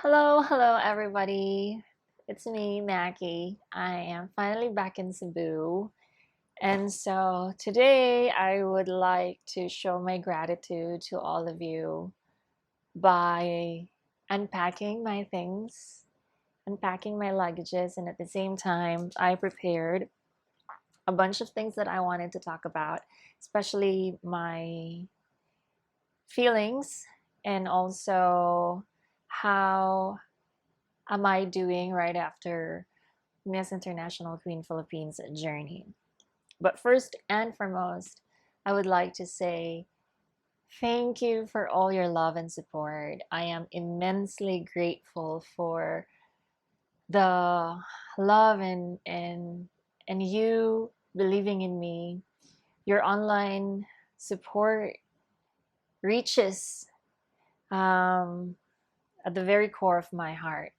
Hello everybody. It's me, Maki. I am finally back in Cebu. And so today I would like to show my gratitude to all of you by unpacking my things, unpacking my luggages, and at the same time, I prepared a bunch of things that I wanted to talk about, especially my feelings and also how am I doing right after Miss International Queen Philippines journey. But first and foremost, I would like to say thank you for all your love and support. I am immensely grateful for the love and you believing in me. Your online support reaches um, at the very core of my heart.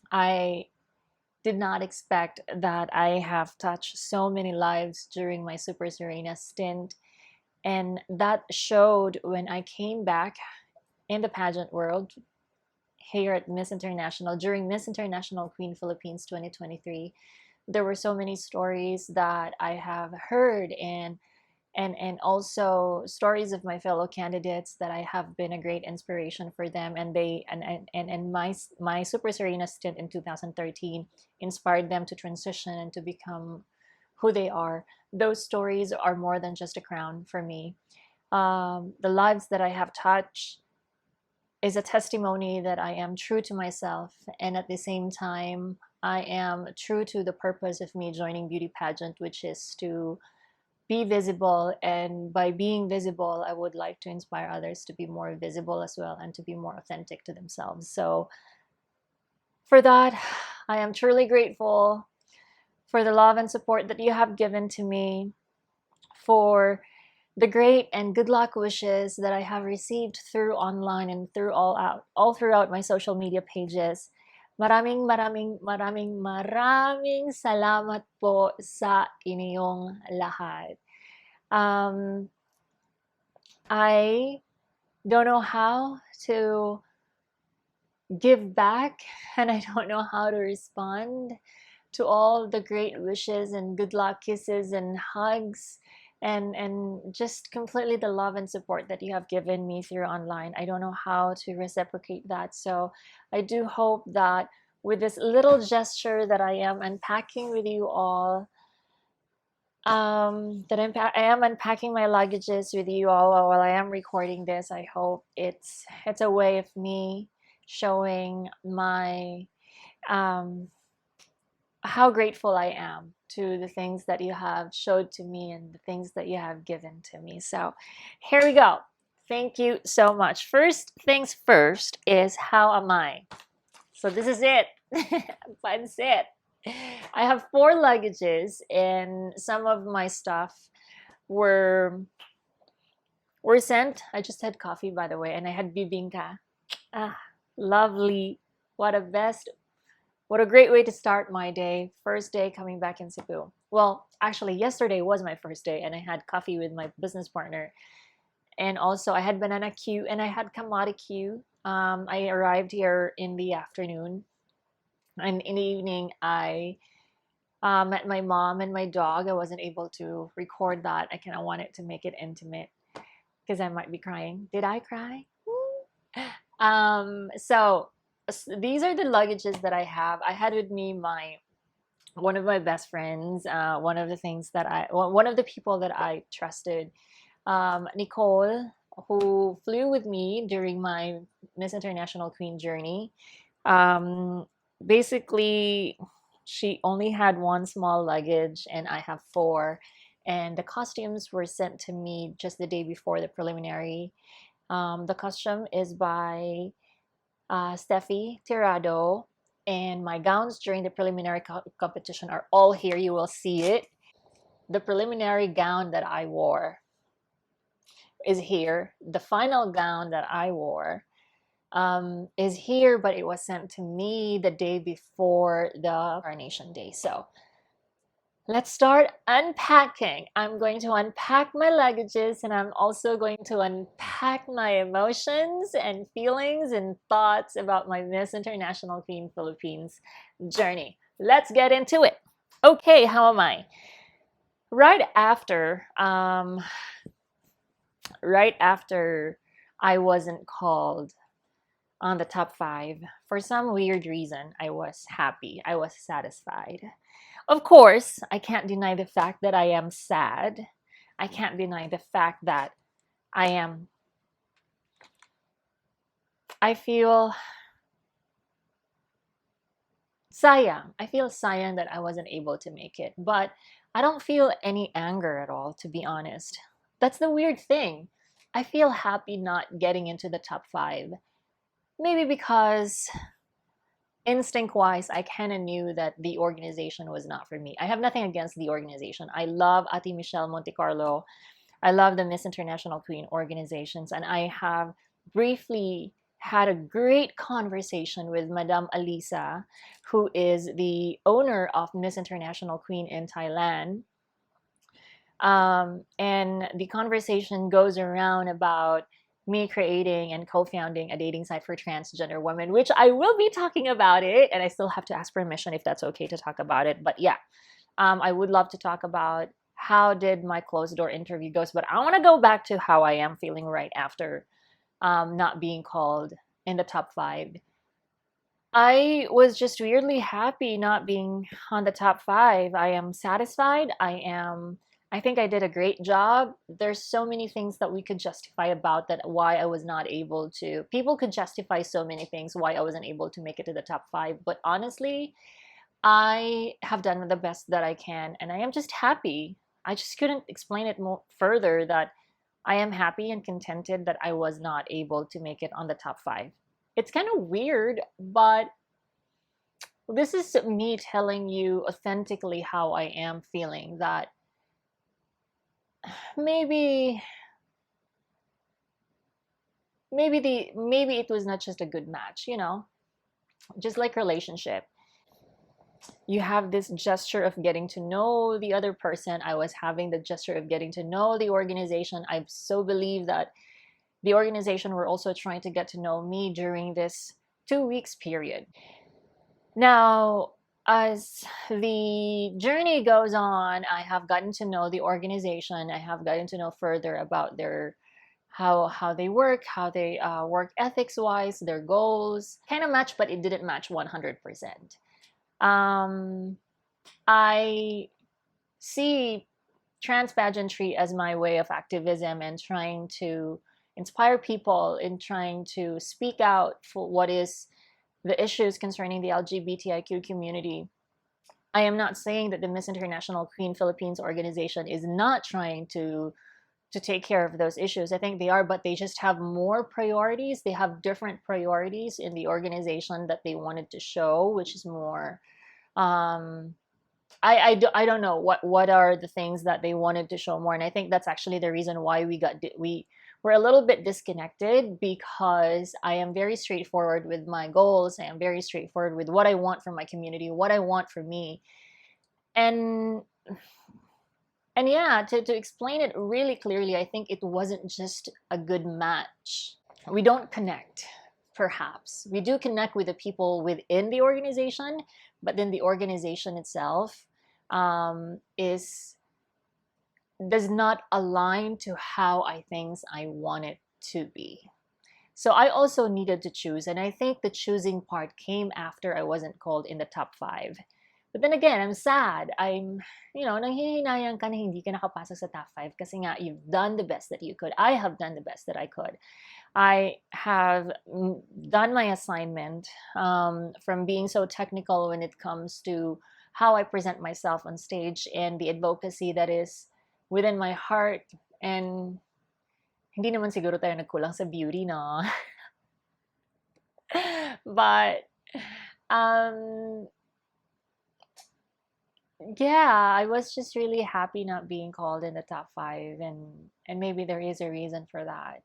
I did not expect that I have touched so many lives during my Super Serena stint. And that showed when I came back in the pageant world here at Miss International during Miss International Queen Philippines 2023. There were so many stories that I have heard and also stories of my fellow candidates that I have been a great inspiration for them, and my Super Serena stint in 2013 inspired them to transition and to become who they are. Those stories are more than just a crown for me. The lives that I have touched is a testimony that I am true to myself, and at the same time I am true to the purpose of me joining beauty pageant, which is to be visible. And by being visible, I would like to inspire others to be more visible as well and to be more authentic to themselves. So for that, I am truly grateful for the love and support that you have given to me, for the great and good luck wishes that I have received through online and all throughout my social media pages. Maraming salamat po sa inyong lahat. Um, I don't know how to give back, and I don't know how to respond to all the great wishes and good luck kisses and hugs and just completely the love and support that you have given me through online. I don't know how to reciprocate that. So I do hope that with this little gesture that I am unpacking with you all, I am unpacking my luggages with you all while I am recording this. I hope it's a way of me showing my um, how grateful I am to the things that you have showed to me and the things that you have given to me. So here we go. Thank you so much. First things first is how am I? So this is it. That's it. I have 4 luggages, and some of my stuff were were sent. I just had coffee, by the way, and I had bibingka. Ah, lovely. What a best what a great way to start my day. First day coming back in Cebu. Well, actually, yesterday was my first day, and I had coffee with my business partner. And also, I had banana Q and I had kamari Q. I arrived here in the afternoon, and in the evening, I met my mom and my dog. I wasn't able to record that. I kind of wanted to make it intimate because I might be crying. Did I cry? So these are the luggages that I have. I had with me my one of my best friends, one of the things that one of the people that I trusted, Nicole, who flew with me during my Miss International Queen journey. Um, Basically, she only had one small luggage, and I have 4. And the costumes were sent to me just the day before the preliminary. The costume is by Steffi Tirado, and my gowns during the preliminary competition are all here. You will see it. The preliminary gown that I wore is here. The final gown that I wore is here, but it was sent to me the day before the coronation day. So Let's start unpacking. I'm going to unpack my luggages and I'm also going to unpack my emotions and feelings and thoughts about my Miss International Queen Philippines journey. Let's get into it. Okay, how am I? Right after, right after I wasn't called on the top five, for some weird reason, I was happy. I was satisfied. Of course, I can't deny the fact that I am sad. I can't deny the fact that I am, I feel sayang. I feel sayang that I wasn't able to make it. But I don't feel any anger at all, to be honest. That's the weird thing. I feel happy not getting into the top five. Maybe because instinct wise, I kind of knew that the organization was not for me. I have nothing against the organization. I love Ati Michelle Montecarlo. I love the Miss International Queen organizations, and I have briefly had a great conversation with Madame Alisa, who is the owner of Miss International Queen in Thailand. And the conversation goes around about me creating and co-founding a dating site for transgender women, which I will be talking about it, and I still have to ask permission if that's okay to talk about it. But yeah, I would love to talk about how did my closed door interview goes, but I want to go back to how I am feeling right after not being called in the top five. I was just weirdly happy not being on the top five. I am satisfied. I think I did a great job. There's so many things that we could justify about that why I was not able to. People could justify so many things why I wasn't able to make it to the top five. But honestly, I have done the best that I can, and I am just happy. I just couldn't explain it more further that I am happy and contented that I was not able to make it on the top five. It's kind of weird, but this is me telling you authentically how I am feeling that maybe maybe it was not just a good match, just like relationship. You have this gesture of getting to know the other person. I was having the gesture of getting to know the organization. I so believe that the organization were also trying to get to know me during this 2 weeks period. Now, as the journey goes on, I have gotten to know the organization. I have gotten to know further about their how they work, how they work ethics wise, their goals. Kind of match, but it didn't match 100%. Um, I see trans pageantry as my way of activism and trying to inspire people in trying to speak out for what is the issues concerning the LGBTIQ community. I am not saying that the Miss International Queen Philippines organization is not trying to take care of those issues. I think they are, but they just have more priorities. They have different priorities in the organization that they wanted to show, which is more um, I don't know what are the things that they wanted to show more, and I think that's actually the reason why we were a little bit disconnected, because I am very straightforward with my goals. I am very straightforward with what I want from my community, what I want for me, and yeah, to explain it really clearly, I think it wasn't just a good match. We don't connect. Perhaps we do connect with the people within the organization, but then the organization itself is does not align to how I think I want it to be. So I also needed to choose, and I think the choosing part came after I wasn't called in the top five. But then again, I'm sad. Nanghihinayang ka na hindi ka nakapasok sa top five kasi nga you've done the best that you could. I have done the best that I could. I have done my assignment from being so technical when it comes to how I present myself on stage and the advocacy that is within my heart. And hindi naman siguro tayo nagkulang sa beauty, no? But um, yeah, I was just really happy not being called in the top five, and maybe there is a reason for that.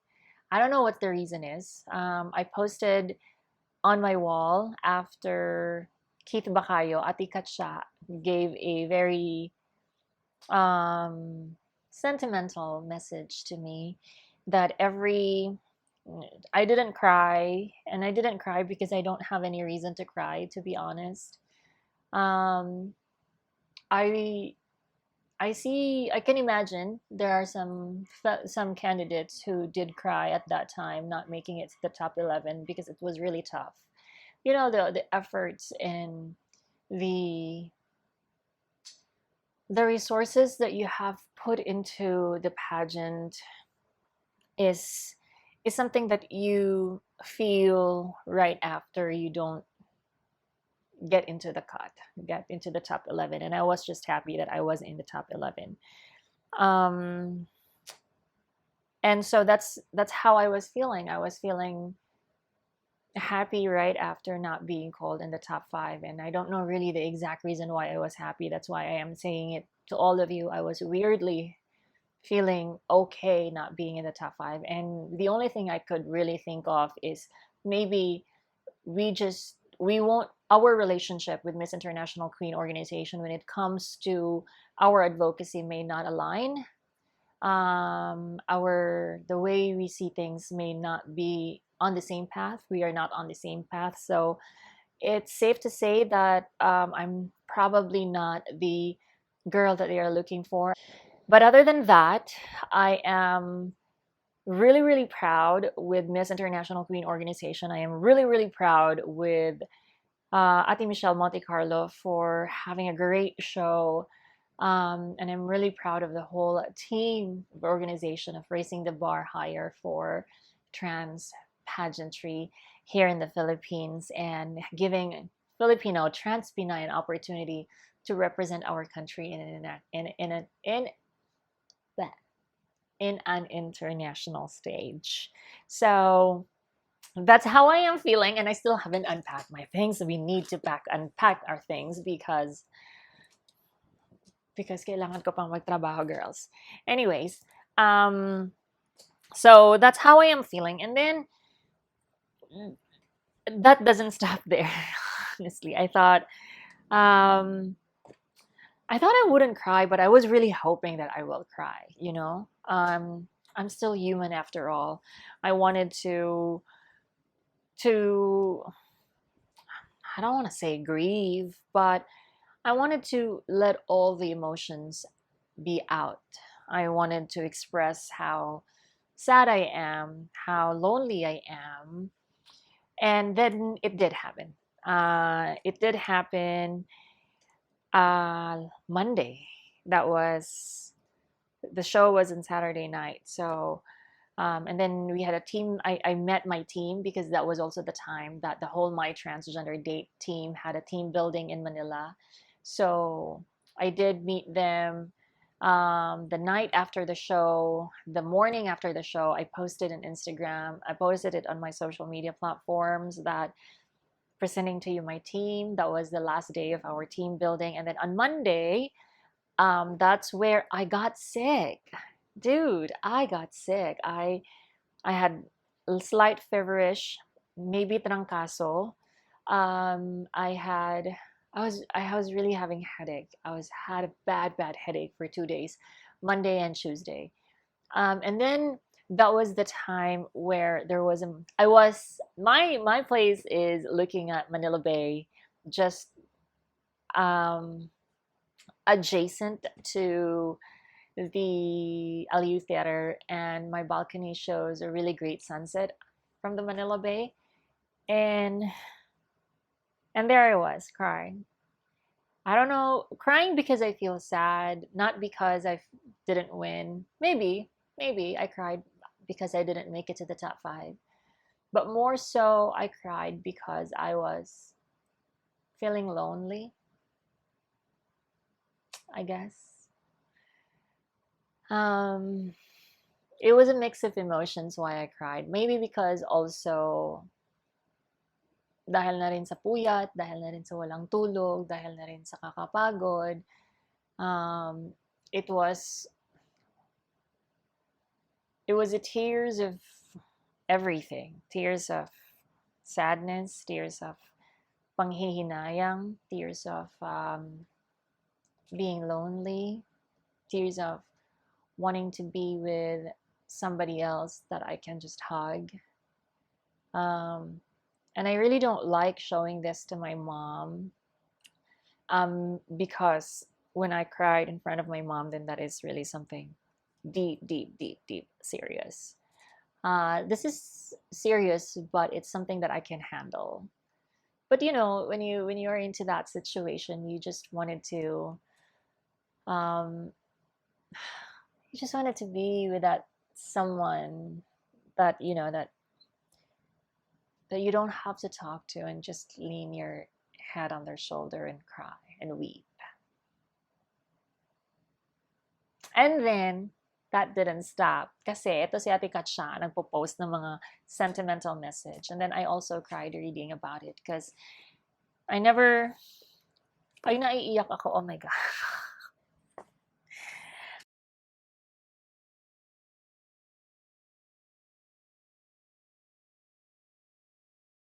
I don't know what the reason is. I posted on my wall after Keith Bacayo, Ati Katsa gave a very um, sentimental message to me that every I didn't cry, and I didn't cry because I don't have any reason to cry, to be honest. Um, I I can imagine there are some candidates who did cry at that time, not making it to the top 11 because it was really tough. You know, the efforts and the the resources that you have put into the pageant is is something that you feel right after you don't get into the top 11. And I was just happy that I was in the top 11. Um, and so that's how I was feeling. I was feeling happy right after not being called in the top 5. And I don't know really the exact reason why I was happy. That's why I am saying it to all of you. I was weirdly feeling okay not being in the top 5. And the only thing I could really think of is maybe we won't our relationship with Miss International Queen organization when it comes to our advocacy may not align. Our the way we see things may not be on the same path. We are not on the same path. So it's safe to say that I'm probably not the girl that they are looking for. But other than that, I am really, really proud with Miss International Queen organization. I am really, really proud with Ate Michelle Monte Carlo for having a great show. And I'm really proud of the whole team of organization of raising the bar higher for trans pageantry here in the Philippines and giving Filipino trans Pinay an opportunity to represent our country in an international stage. So that's how I am feeling, and I still haven't unpacked my things. We need to unpack our things because kailangan ko pang magtrabaho, girls. Anyways, so that's how I am feeling, and then that doesn't stop there. Honestly, um, I thought I wouldn't cry, but I was really hoping that I will cry. I'm still human after all. I wanted to I don't want to say grieve, but I wanted to let all the emotions be out. I wanted to express how sad I am, how lonely I am. And then it did happen. It did happen Monday. That was the show was on Saturday night. So, and then we had a team. I met my team because that was also the time that the whole My Transgender Date team had a team building in Manila. So I did meet them the night after the show, the morning after the show. I posted on Instagram. I posted it on my social media platforms that presenting to you my team. That was the last day of our team building. And then on Monday, that's where I got sick. Dude, I got sick. I had a slight feverish, maybe trangkaso. I had I was really having a headache. Had a bad headache for 2 days, Monday and Tuesday. And then that was the time where there was a I was my place is looking at Manila Bay, just um adjacent to the Aliu Theater, and my balcony shows a really great sunset from the Manila Bay. And there I was crying. I don't know, crying because I feel sad, not because I didn't win. Maybe I cried because I didn't make it to the top 5. But more so, I cried because I was feeling lonely, I guess. Um, it was a mix of emotions why I cried. Maybe because also dahil na rin sa puyat, dahil na rin sa walang tulog, dahil na rin sa kakapagod. Um, it was it was a tears of everything. Tears of sadness, tears of panghihinayang, tears of being lonely. tears of wanting to be with somebody else that I can just hug. Um, and I really don't like showing this to my mom, because when I cried in front of my mom, then that is really something deep, deep, deep, deep serious. This is serious, but it's something that I can handle. But when you're into that situation, um, you just wanted to be with that someone that that you don't have to talk to and just lean your head on their shoulder and cry and weep. And then, that didn't stop. Kasi ito si Ate Katsa, nagpo-post ng mga sentimental message. And then I also cried reading about it because I never, ay naiiyak ako, oh my God.